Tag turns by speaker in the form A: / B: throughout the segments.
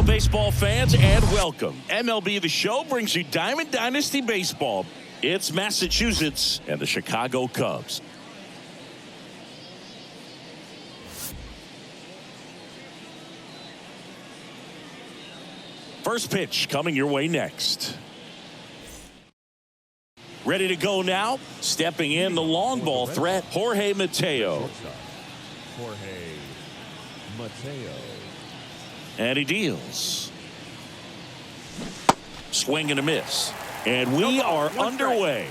A: baseball fans, and welcome. MLB The Show brings you Diamond Dynasty Baseball. It's Massachusetts and the Chicago Cubs. First pitch coming your way next. Ready to go now. Stepping in the long ball threat, Jorge Mateo. And he deals. Swing and a miss. And we are underway.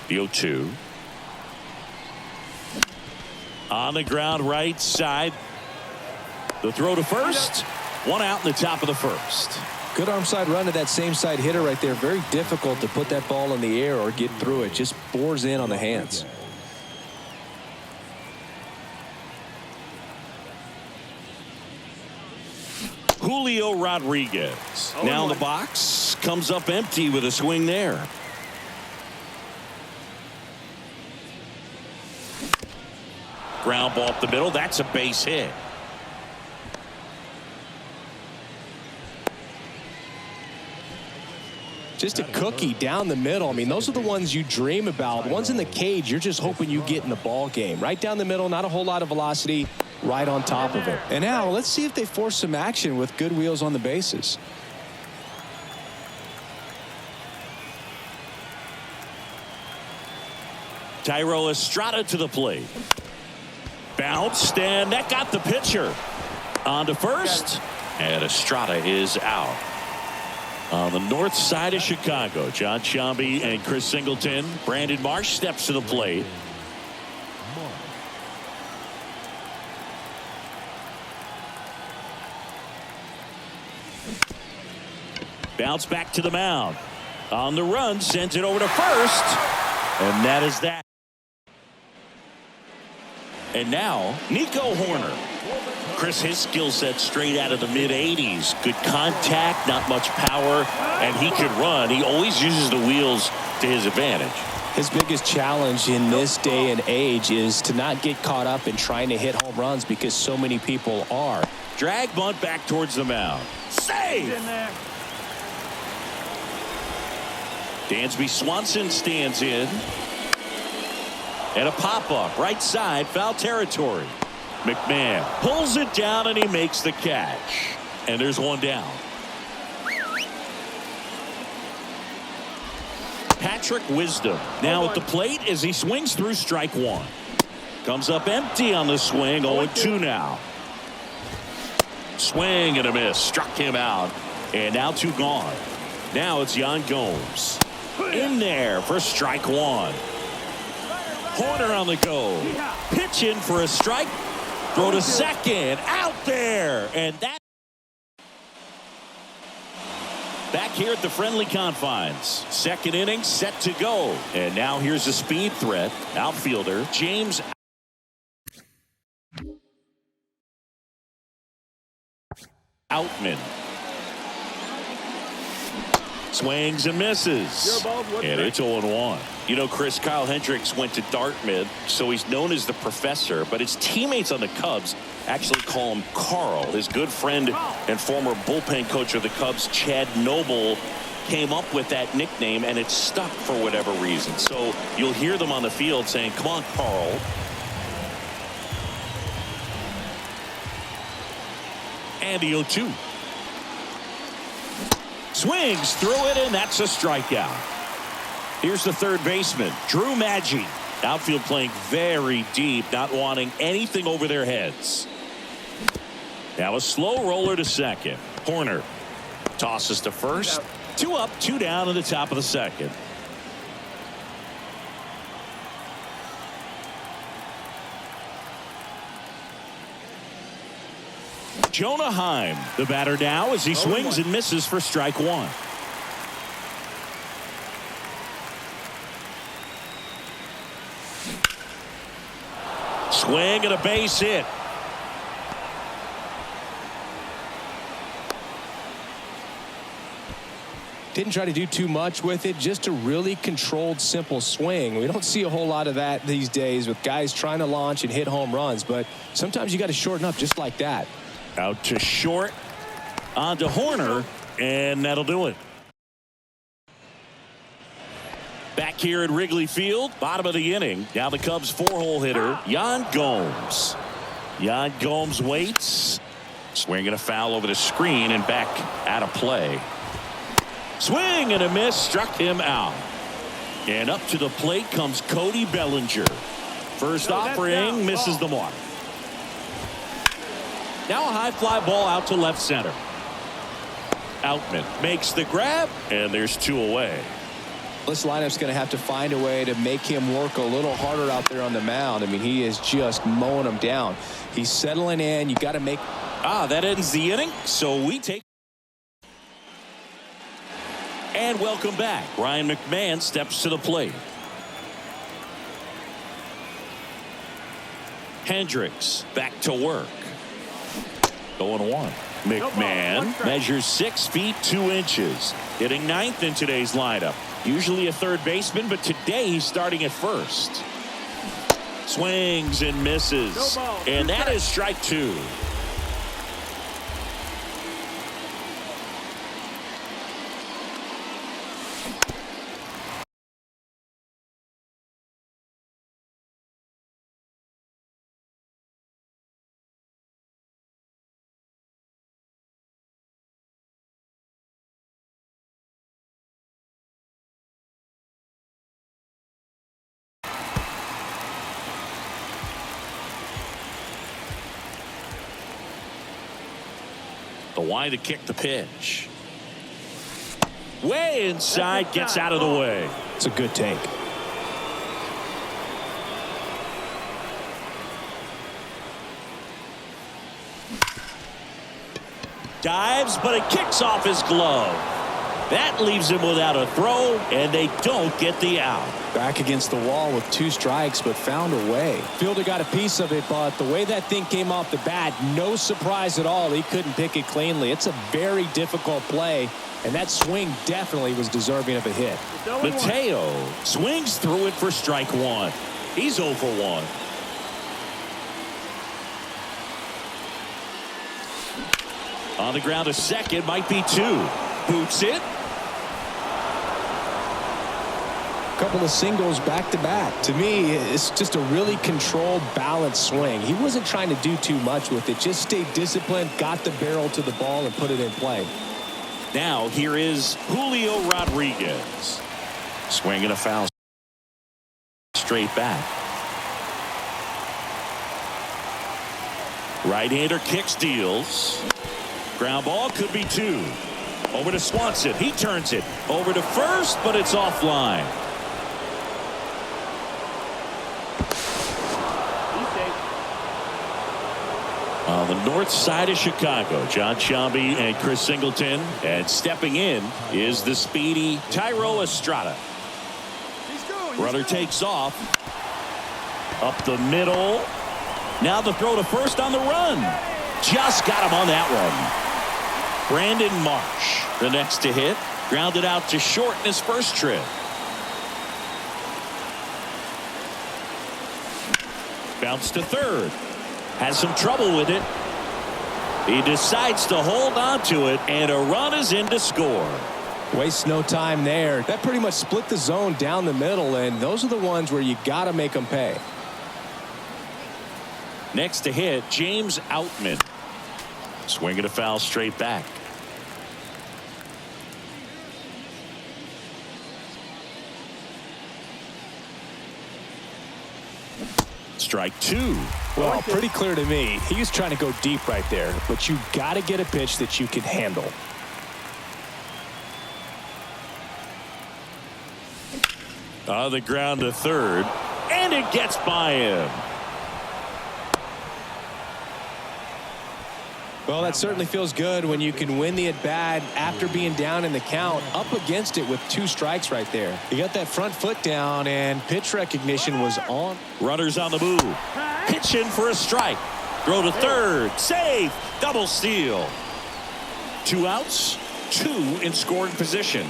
A: The 0-2. On the ground right side. The throw to first. One out in the top of the first.
B: Good arm side run to that same side hitter right there. Very difficult to put that ball in the air or get through it. Just bores in on the hands.
A: Julio Rodriguez. Now in the box. Comes up empty with a swing there. Ground ball up the middle. That's a base hit.
B: Just a cookie down the middle. I mean, those are the ones you dream about. Ones in the cage, you're just hoping you get in the ball game. Right down the middle, not a whole lot of velocity, right on top of it. And now let's see if they force some action with good wheels on the bases.
A: Thairo Estrada to the plate. Bounced, and that got the pitcher. On to first, and Estrada is out. On the north side of Chicago, John Sciambi and Chris Singleton. Brandon Marsh steps to the plate. Bounce back to the mound. On the run, sends it over to first. And that is that. And now, Nico Hoerner. Chris, his skill set straight out of the mid-80s. Good contact, not much power, and he can run. He always uses the wheels to his advantage.
B: His biggest challenge in this day and age is to not get caught up in trying to hit home runs because so many people are.
A: Drag bunt back towards the mound. Save! Dansby Swanson stands in. And a pop-up, right side, foul territory. McMahon pulls it down and he makes the catch. And there's one down. Patrick Wisdom now at the plate as he swings through strike one. Comes up empty on the swing, 0-2 now. Swing and a miss, struck him out. And now two gone. Now it's Yan Gomes. In there for strike one. Hoerner on the go. Pitch in for a strike. Throw to second. Out there. And that. Back here at the friendly confines. Second inning set to go. And now here's a speed threat. Outfielder James Outman. Swings and misses. And it's 0-1. You know, Chris, Kyle Hendricks went to Dartmouth, so he's known as the professor, but his teammates on the Cubs actually call him Carl. His good friend and former bullpen coach of the Cubs, Chad Noble, came up with that nickname, and it stuck for whatever reason. So you'll hear them on the field saying, "Come on, Carl." And the 0-2. Swings through it, and that's a strikeout. Here's the third baseman, Drew Maggi. Outfield playing very deep, not wanting anything over their heads. Now a slow roller to second. Hoerner tosses to first. 2 up, 2 down in the top of the second. Jonah Heim, the batter now as he swings and misses for strike one. Swing and a base hit.
B: Didn't try to do too much with it, just a really controlled, simple swing. We don't see a whole lot of that these days with guys trying to launch and hit home runs, but sometimes you got to shorten up just like that.
A: Out to short, on to Horner, and that'll do it. Back here at Wrigley Field, bottom of the inning. Now the Cubs 4-hole hitter, Yan Gomes. Yan Gomes waits. Swinging a foul over the screen and back out of play. Swing and a miss, struck him out. And up to the plate comes Cody Bellinger. First offering misses the mark. Now a high fly ball out to left center. Outman makes the grab, and there's 2 away.
B: This lineup's going to have to find a way to make him work a little harder out there on the mound. I mean, he is just mowing them down. He's settling in. You got to make.
A: That ends the inning. So we take. And welcome back. Ryan McMahon steps to the plate. Hendricks back to work. 0-1. McMahon measures 6 feet 2 inches. Hitting 9th in today's lineup. Usually a third baseman, but today he's starting at first. Swings and misses. And that is strike 2. The Y to kick the pitch. Way inside, gets out of the way.
B: It's a good take.
A: Dives, but it kicks off his glove. That leaves him without a throw, and they don't get the out.
B: Back against the wall with 2 strikes, but found a way. Fielder got a piece of it, but the way that thing came off the bat, no surprise at all. He couldn't pick it cleanly. It's a very difficult play, and that swing definitely was deserving of a hit.
A: Mateo swings through it for strike 1. He's 0 for 1. On the ground to second, might be 2. Boots it.
B: Couple of singles back to back. To me, it's just a really controlled, balanced swing. He wasn't trying to do too much with it. Just stayed disciplined, got the barrel to the ball, and put it in play.
A: Now here is Julio Rodriguez. Swinging a foul straight back. Right-hander kicks, deals. Ground ball, could be 2. Over to Swanson. He turns it over to first, but it's offline. On the north side of Chicago, John Shelby and Chris Singleton. And stepping in is the speedy Tyro Estrada. Runner takes off. Up the middle. Now the throw to first on the run. Just got him on that one. Brandon Marsh, the next to hit. Grounded out to short in his first trip. Bounce to third. Has some trouble with it. He decides to hold on to it, and a run is in to score.
B: Waste no time there. That pretty much split the zone down the middle, and those are the ones where you got to make them pay.
A: Next to hit, James Outman. Swinging a foul straight back. Strike 2.
B: Well, pretty clear to me. He was trying to go deep right there, but you got to get a pitch that you can handle.
A: On the ground to third, and it gets by him.
B: Well, that certainly feels good when you can win the at-bat after being down in the count, up against it with 2 strikes right there. You got that front foot down, and pitch recognition was on.
A: Runners on the move. Pitching for a strike. Throw to third. Safe. Double steal. 2 outs. 2 in scoring position.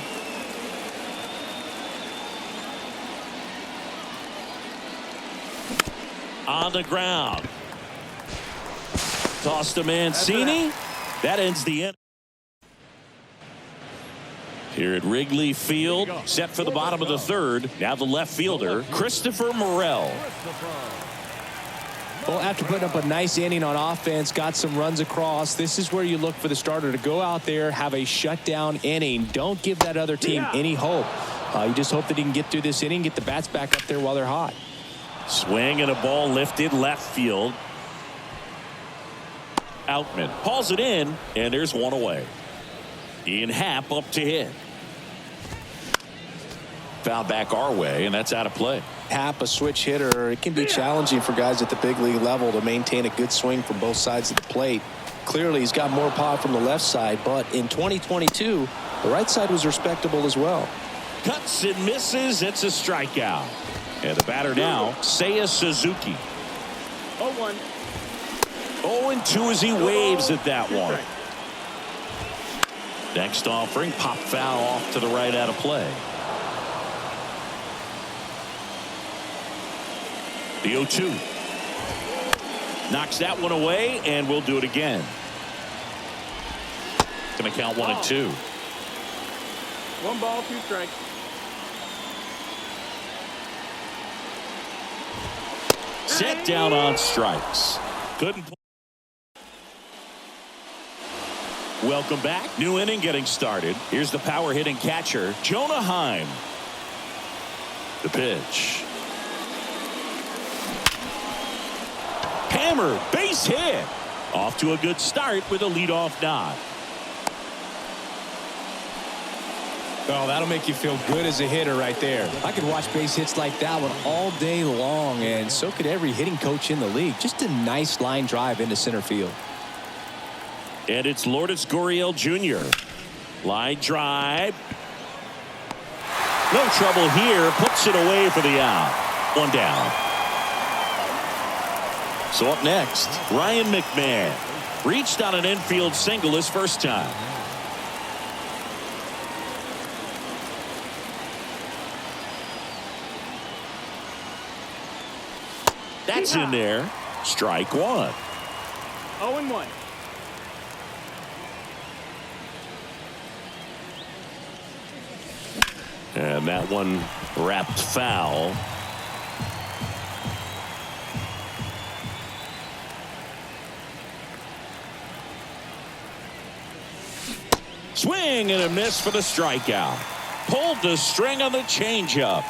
A: On the ground. Toss to Mancini. That ends the inning. Here at Wrigley Field, set for the bottom of the third. Now the left fielder, Christopher Morel.
B: Well, after putting up a nice inning on offense, got some runs across, this is where you look for the starter to go out there, have a shutdown inning. Don't give that other team any hope. You just hope that he can get through this inning, get the bats back up there while they're hot.
A: Swing and a ball lifted left field. Outman hauls it in, and there's one away. Ian Happ up to hit. Foul back our way, and that's out of play.
B: Happ, a switch hitter, it can be challenging for guys at the big league level to maintain a good swing from both sides of the plate. Clearly, he's got more power from the left side, but in 2022, the right side was respectable as well.
A: Cuts and misses. It's a strikeout. And the batter now, Seiya Suzuki.
C: 0-1.
A: 0-2 as he waves at that one. Next offering, pop foul off to the right, out of play. The 0-2. Knocks that one away, and we'll do it again. Going to count 1 and 2.
C: 1 ball, 2 strikes.
A: Set down on strikes. Couldn't. Welcome back. New inning getting started. Here's the power hitting catcher, Jonah Heim. The pitch. Hammer, base hit. Off to a good start with a leadoff nod.
B: Oh, that'll make you feel good as a hitter right there. I could watch base hits like that one all day long, and so could every hitting coach in the league. Just a nice line drive into center field.
A: And it's Lourdes Gurriel Jr. Line drive. No trouble here. Puts it away for the out. 1 down. So up next, Ryan McMahon. Reached on an infield single his first time. That's in there. Strike 1.
C: 0-1.
A: And that one wrapped foul. Swing and a miss for the strikeout. Pulled the string on the changeup.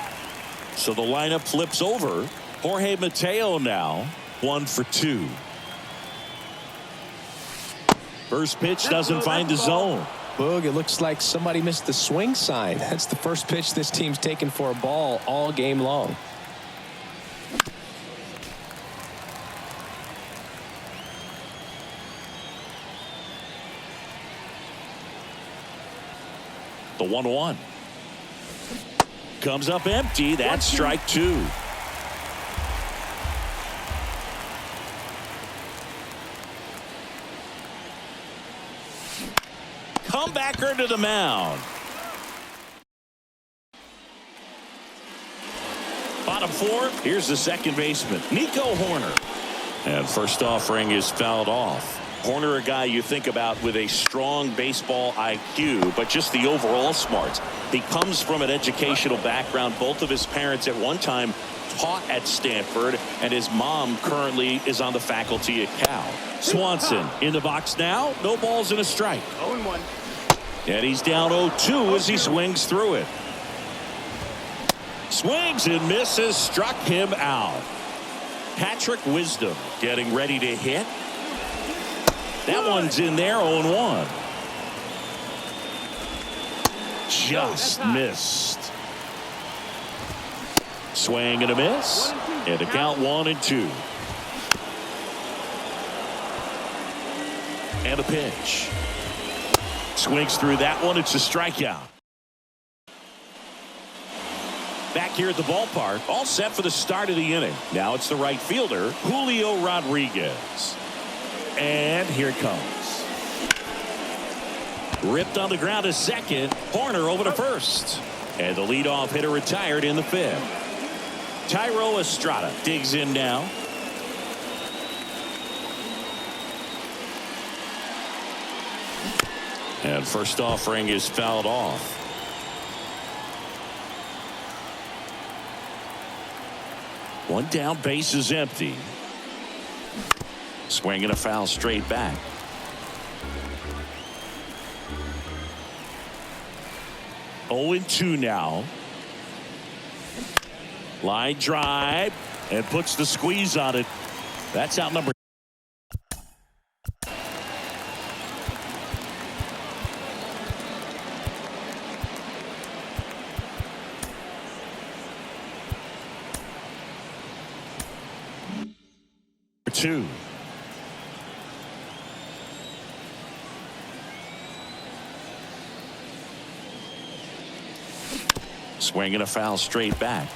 A: So the lineup flips over. Jorge Mateo now 1 for 2. First pitch doesn't find the zone.
B: Boog, it looks like somebody missed the swing sign. That's the first pitch this team's taken for a ball all game long.
A: The 1-1 comes up empty. That's strike 2. Comebacker to the mound. Bottom 4. Here's the second baseman, Nico Horner. And first offering is fouled off. Horner, a guy you think about with a strong baseball IQ, but just the overall smarts. He comes from an educational background. Both of his parents at one time taught at Stanford, and his mom currently is on the faculty at Cal. Swanson in the box now. No balls and a strike.
C: 0-1.
A: And he's down 0-2 as he swings through it. Swings and misses, struck him out. Patrick Wisdom getting ready to hit. That one's in there, 0-1. Just missed. Swing and a miss. And the count 1-2. And a pitch. Swings through that one. It's a strikeout. Back here at the ballpark, all set for the start of the inning. Now it's the right fielder, Julio Rodriguez. And here it comes. Ripped on the ground to second. Horner over to first. And the leadoff hitter retired in the fifth. Tyro Estrada digs in now. And first offering is fouled off. One down, base is empty. Swinging a foul straight back. Oh and 2 now. Line drive and puts the squeeze on it. That's out number. Two. Swinging a foul straight back.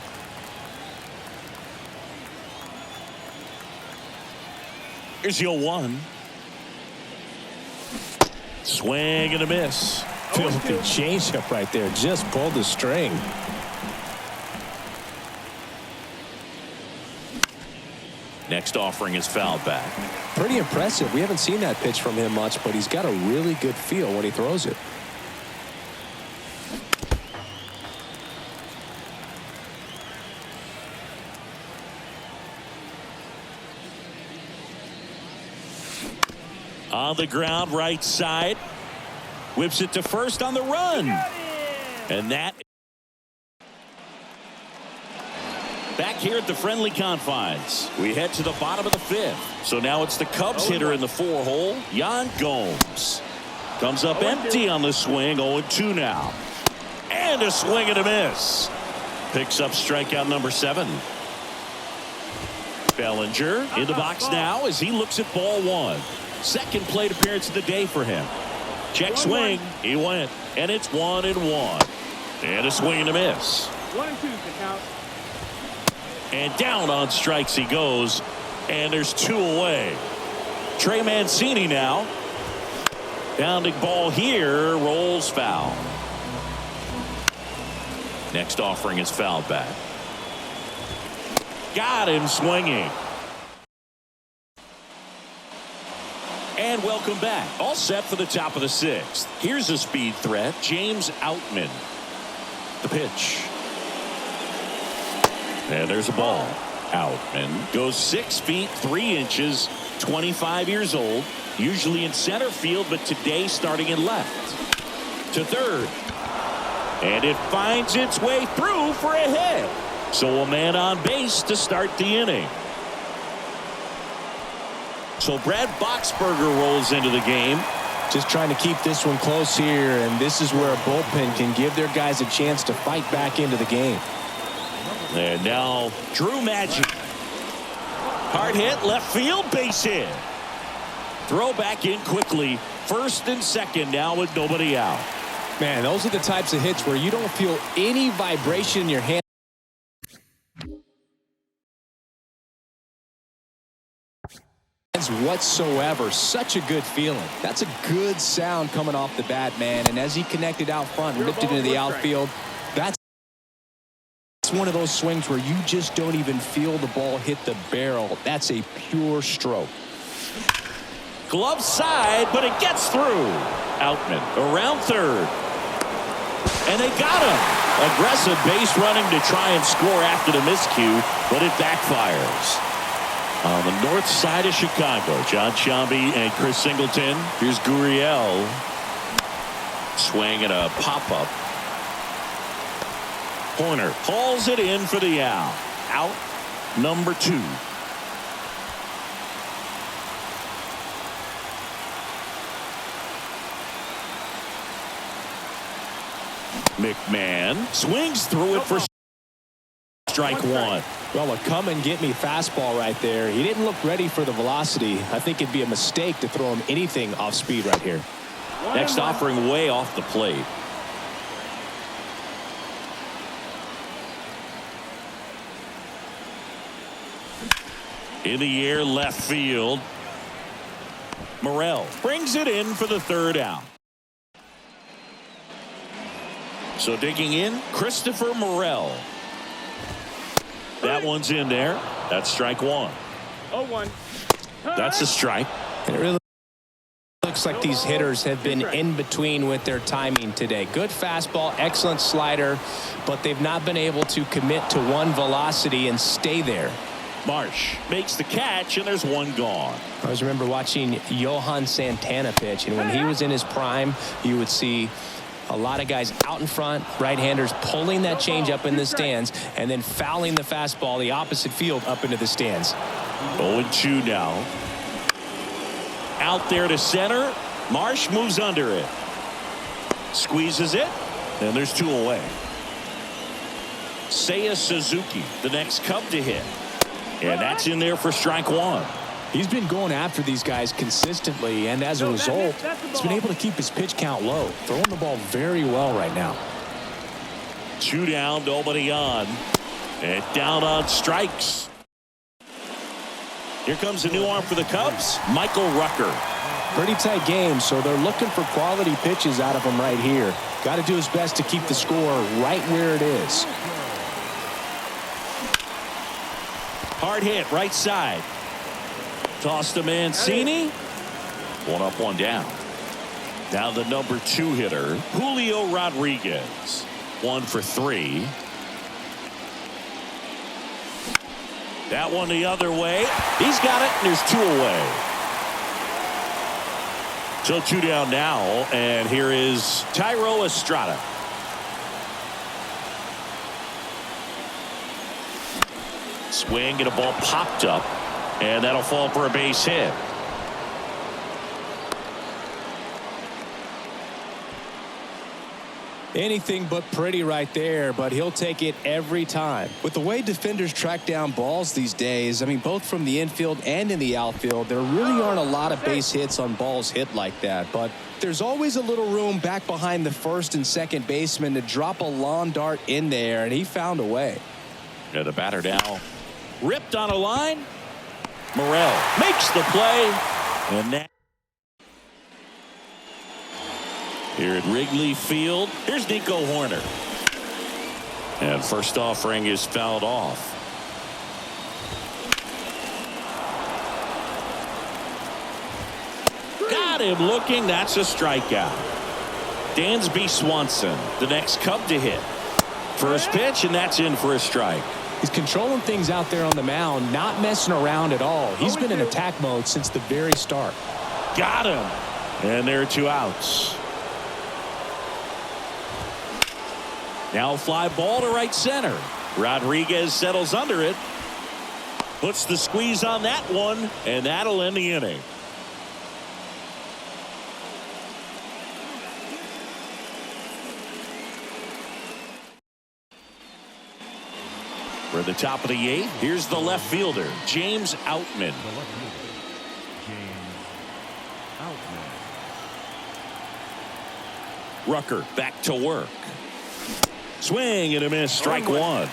A: Here's your 1. Swing and a miss.
B: Filthy changeup right there. Just pulled the string.
A: Next offering is fouled back.
B: Pretty impressive. We haven't seen that pitch from him much, but he's got a really good feel when he throws it.
A: On the ground, right side. Whips it to first on the run. And that. Back here at the friendly confines. We head to the bottom of the fifth. So now it's the Cubs hitter in the 4-hole, Yan Gomes. Comes up empty on the swing. 0-2 now. And a swing and a miss. Picks up strikeout number 7. Bellinger in the box now as he looks at ball 1. Second plate appearance of the day for him. Check swing. He went. And it's 1-1. And a swing and a miss.
C: 1-2 to count.
A: And down on strikes he goes. And there's 2 away. Trey Mancini now. Bounding ball here. Rolls foul. Next offering is fouled back. Got him swinging. And welcome back. All set for the top of the 6th. Here's a speed threat. James Outman. The pitch. And there's a ball. Outman goes 6 feet 3 inches, 25 years old, usually in center field, but today starting in left. To third. And it finds its way through for a hit. So a man on base to start the inning. So Brad Boxberger rolls into the game.
B: Just trying to keep this one close here, and this is where a bullpen can give their guys a chance to fight back into the game.
A: And now Drew Maggi. Hard hit, left field, base hit. Throw back in quickly. First and second now with nobody out.
B: Man, those are the types of hits where you don't feel any vibration in your hand whatsoever. Such a good feeling. That's a good sound coming off the bat, man. And as he connected out front and ripped it into the outfield, that's one of those swings where you just don't even feel the ball hit the barrel. That's a pure stroke.
A: Glove side, but it gets through. Outman around third. And they got him. Aggressive base running to try and score after the miscue, but it backfires. On the north side of Chicago, John Sciambi and Chris Singleton. Here's Gurriel. Swing and a pop-up. Horner hauls it in for the out. Out number 2. McMahon swings through it for strike 1.
B: Well, a come and get me fastball right there. He didn't look ready for the velocity. I think it'd be a mistake to throw him anything off speed right here.
A: Next offering way off the plate. In the air, left field. Morel brings it in for the third out. So digging in, Christopher Morel. That one's in there. That's strike one.
C: 0-1.
A: That's a strike.
B: And it really looks like these hitters have been in between with their timing today. Good fastball, excellent slider, but they've not been able to commit to one velocity and stay there.
A: Marsh makes the catch, and there's one gone.
B: I always remember watching Johan Santana pitch, and when he was in his prime, you would see a lot of guys out in front, right-handers pulling that change up in the stands and then fouling the fastball the opposite field up into the stands.
A: 0-2 now. Out there to center. Marsh moves under it. Squeezes it, and there's two away. Seiya Suzuki, the next Cub to hit. And that's in there for strike one.
D: He's been going after these guys consistently, and as a result, he's been able to keep his pitch count low, throwing the ball very well right now.
A: 2 down, nobody on. And down on strikes. Here comes a new arm for the Cubs, Michael Rucker.
D: Pretty tight game, so they're looking for quality pitches out of him right here. Got to do his best to keep the score right where it is.
A: Hard hit, right side. Toss to Mancini. One up, one down. Now the number 2 hitter, Julio Rodriguez. 1 for 3. That one the other way. He's got it, and there's 2 away. So 2 down now, and here is Tyro Estrada. Swing, and a ball popped up, and that'll fall for a base hit.
B: Anything but pretty right there, but he'll take it every time. With the way defenders track down balls these days, I mean, both from the infield and in the outfield, there really aren't a lot of base hits on balls hit like that. But there's always a little room back behind the first and second baseman to drop a lawn dart in there, and he found a way.
A: Yeah, the batter now ripped on a line. Morel makes the play, and that here at Wrigley Field, here's Nico Horner. And first offering is fouled off. Got him looking. That's a strikeout. Dansby Swanson, the next Cub to hit. First pitch, and that's in for a strike.
D: He's controlling things out there on the mound, not messing around at all. He's been in attack mode since the very start.
A: Got him. And there are 2 outs. Now a fly ball to right center. Rodriguez settles under it. Puts the squeeze on that one, and that'll end the inning. For the top of the 8th, here's the left fielder, James Outman. Rucker back to work. Swing and a miss, strike one.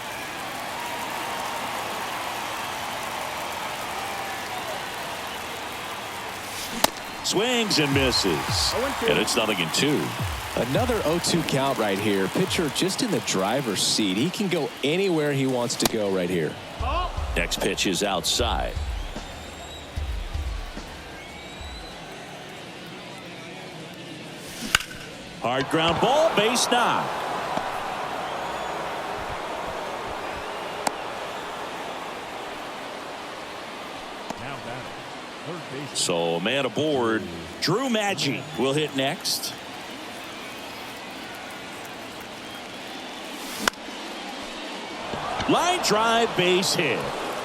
A: Swings and misses. And it's 0-2.
B: Another 0-2 count right here. Pitcher just in the driver's seat. He can go anywhere he wants to go right here.
A: Next pitch is outside. Hard ground ball, base knock. So a man aboard. Drew Maggi will hit next. Line drive, base hit.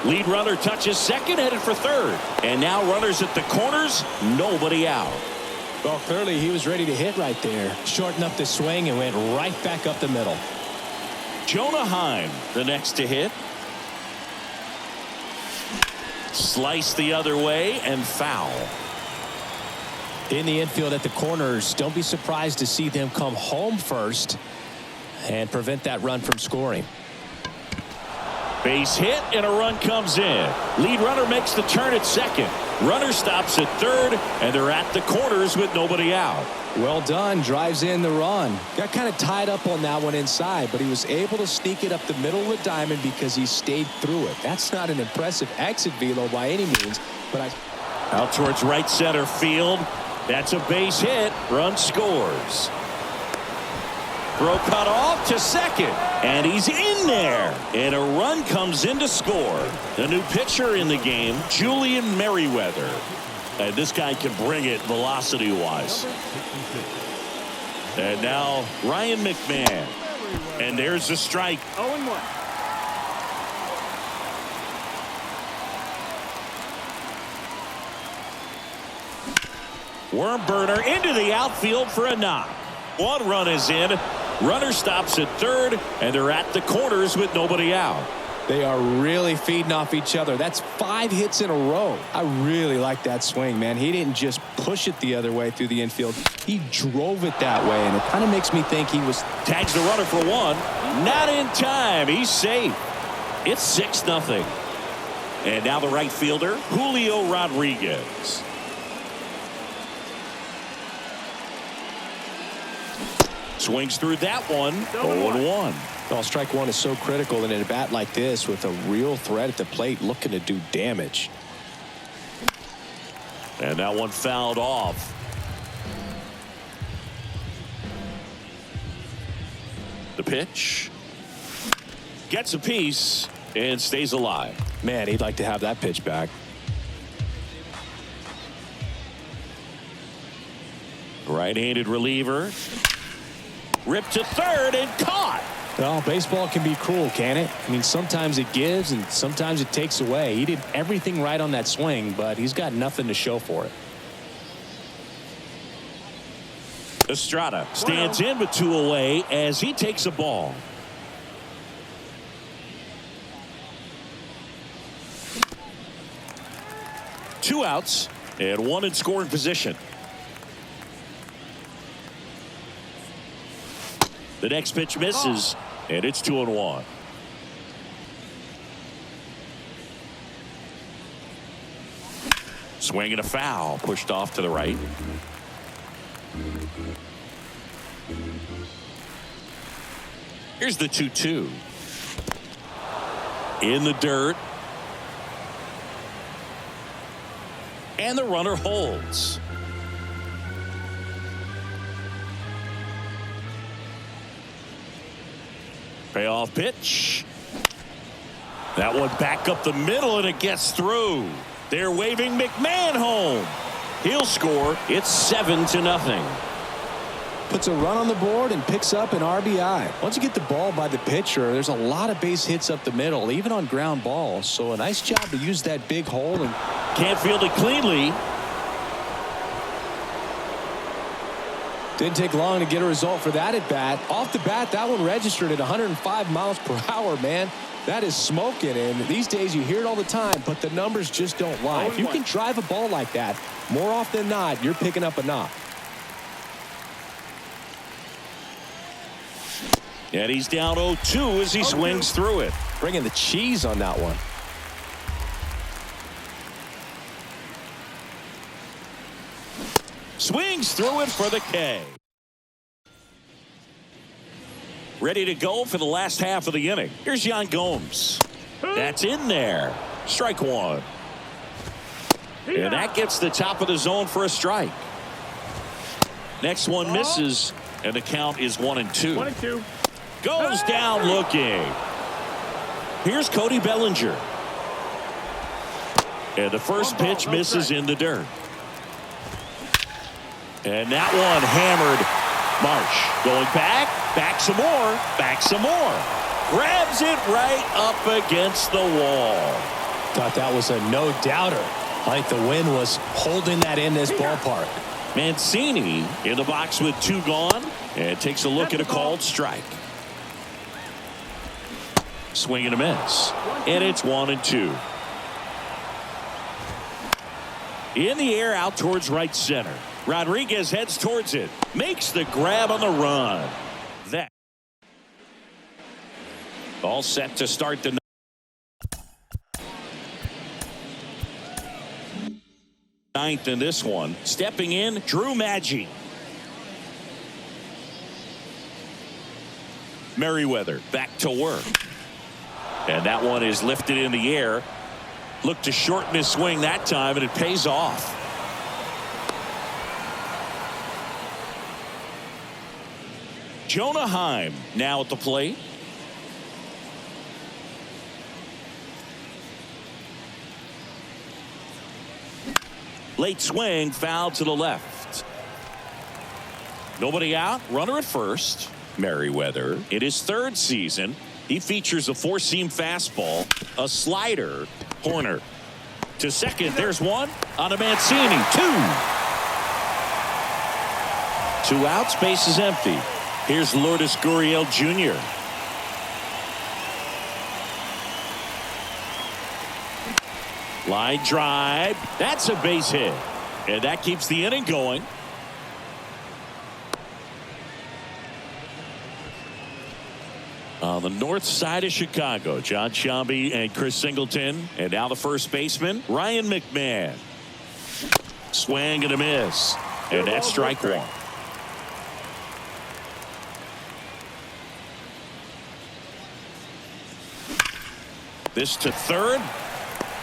A: Lead runner touches second, headed for third. And now runners at the corners, nobody out.
B: Well, clearly he was ready to hit right there. Shortened up the swing and went right back up the middle.
A: Jonah Heim, the next to hit. Slice the other way and foul.
B: In the infield at the corners, don't be surprised to see them come home first and prevent that run from scoring.
A: Base hit and a run comes in. Lead runner makes the turn at second. Runner stops at third, and they're at the corners with nobody out.
B: Well done. Drives in the run. Got kind of tied up on that one inside, but he was able to sneak it up the middle of the diamond because he stayed through it. That's not an impressive exit velo by any means, but
A: out towards right center field. That's a base hit. Run scores. Throw cut off to second, and he's in there, and a run comes in to score. The new pitcher in the game, Julian Merriweather, and this guy can bring it velocity wise. And now Ryan McMahon, and there's the strike.
C: 0-1.
A: Worm burner into the outfield for a knock. One run is in. Runner stops at third, and they're at the corners with nobody out.
B: they are really feeding off each other. That's 5 hits in a row. I really like that swing, man. He didn't just push it the other way through the infield. He drove it that way, and it kind of makes me think he was...
A: Tags the runner for one. Not in time. He's safe. It's 6-0. And now the right fielder, Julio Rodriguez. Swings through that one. 0-1.
B: Well, strike one is so critical in a bat like this with a real threat at the plate looking to do damage.
A: And that one fouled off. The pitch. Gets a piece and stays alive.
B: Man, he'd like to have that pitch back.
A: Right-handed reliever. Ripped to third and caught.
B: Well, baseball can be cruel, can it? I mean, sometimes it gives and sometimes it takes away. He did everything right on that swing, but he's got nothing to show for it.
A: Estrada stands in with 2 away as he takes a ball. Two outs and 1 in scoring position. The next pitch misses, and it's 2-1. Swing and a foul, pushed off to the right. Here's the 2-2. In the dirt. And the runner holds. Payoff pitch. That one back up the middle, and it gets through. They're waving McMahon home. He'll score. It's 7-0.
B: Puts a run on the board and picks up an RBI. Once you get the ball by the pitcher, there's a lot of base hits up the middle, even on ground balls. So a nice job to use that big hole. And
A: can't field it cleanly.
B: Didn't take long to get a result for that at bat. Off the bat, that one registered at 105 miles per hour, man. That is smoking, and these days you hear it all the time, but the numbers just don't lie. If you can drive a ball like that, more often than not, you're picking up a knock.
A: And he's down 0-2 as he swings through it.
B: Bringing the cheese on that one.
A: Swings through it for the K. Ready to go for the last half of the inning. Here's Yan Gomes. That's in there. Strike one. And that gets the top of the zone for a strike. Next one misses, and the count is 1-2.
C: 1-2.
A: Goes down looking. Here's Cody Bellinger. And the first pitch misses in the dirt. And that one hammered. Marsh going back some more. Grabs it right up against the wall.
B: Thought that was a no-doubter. Like the wind was holding that in this ballpark.
A: Mancini in the box with 2 gone and takes a look at a called strike. Swing and a miss. And it's 1-2. In the air out towards right center. Rodriguez heads towards it. Makes the grab on the run. That all set to start the Ninth in this one. Stepping in, Drew Maggi. Merriweather back to work. And that one is lifted in the air. Looked to shorten his swing that time, and it pays off. Jonah Heim now at the plate. Late swing, foul to the left. Nobody out, runner at first. Merriweather in his third season. He features a four-seam fastball, a slider. Horner to second. There's one on a Mancini. Two outs, base is empty. Here's Lourdes Gurriel Jr. Line drive. That's a base hit. And that keeps the inning going. On the north side of Chicago, John Sciambi and Chris Singleton. And now the first baseman, Ryan McMahon. Swing and a miss. And that's strike one. This to third.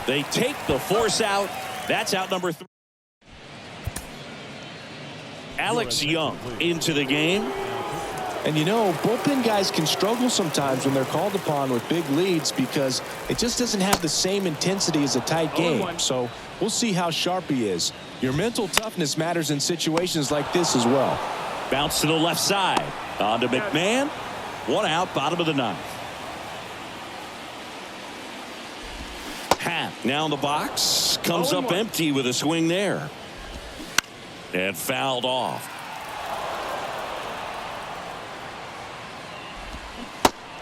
A: They take the force out. That's out number 3. Alex Young into the game.
B: And you know, bullpen guys can struggle sometimes when they're called upon with big leads because it just doesn't have the same intensity as a tight game. So we'll see how sharp he is. Your mental toughness matters in situations like this as well.
A: Bounce to the left side. On to McMahon. One out, bottom of the ninth. Happ now in the box. Comes up empty with a swing there. And fouled off.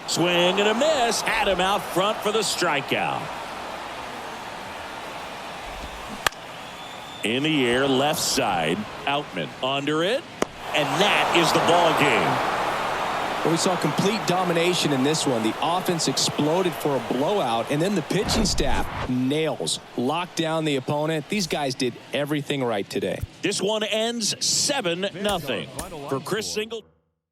A: Swing and a miss. Had him out front for the strikeout. In the air, left side. Outman under it. And that is the ball game.
B: Well, we saw complete domination in this one. The offense exploded for a blowout, and then the pitching staff nails. Locked down the opponent. These guys did everything right today.
A: This one ends 7-0. For Chris Singleton.